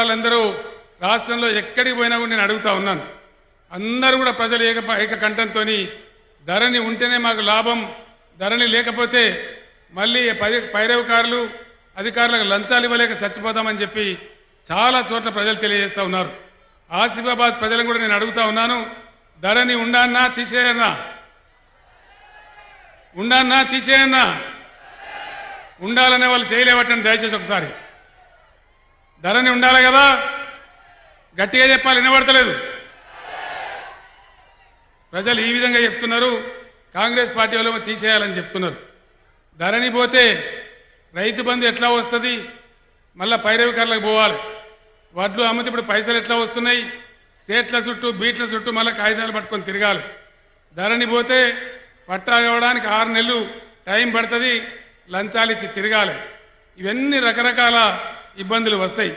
వాళ్ళందరూ రాష్ట్రంలో ఎక్కడికి పోయినా కూడా నేను అడుగుతా ఉన్నాను. అందరూ కూడా ప్రజలు ఏక కంఠంతో ధరణి ఉంటేనే మాకు లాభం, ధరణి లేకపోతే మళ్ళీ పైరవకారులు అధికారులకు లంచాలు ఇవ్వలేక చచ్చిపోతామని చెప్పి చాలా చోట్ల ప్రజలు తెలియజేస్తూ ఉన్నారు. ఆసిఫాబాద్ ప్రజలను కూడా నేను అడుగుతా ఉన్నాను, ధరణి ఉండన్నా తీసేయన్నా, ఉండన్నా తీసేయన్నా, ఉండాలనే వాళ్ళు చేయలేవటండి. దయచేసి ఒకసారి ధరణి ఉండాలి కదా, గట్టిగా చెప్పాలి, వినబడతలేదు. ప్రజలు ఈ విధంగా చెప్తున్నారు, కాంగ్రెస్ పార్టీ వాళ్ళు తీసేయాలని చెప్తున్నారు. ధరణి పోతే రైతు బంధు ఎట్లా వస్తుంది, మళ్ళీ పైరవికారులకు పోవాలి. వడ్లు అమ్మితే ఇప్పుడు పైసలు ఎట్లా వస్తున్నాయి, సేట్ల చుట్టూ బీట్ల చుట్టూ మళ్ళీ కాగితాలు పట్టుకొని తిరగాలి. ధరణి పోతే పట్టా ఇవ్వడానికి 6 నెలలు టైం పడుతుంది, లంచాలు ఇచ్చి తిరగాలి. ఇవన్నీ రకరకాల ఇబ్బందులు వస్తాయి.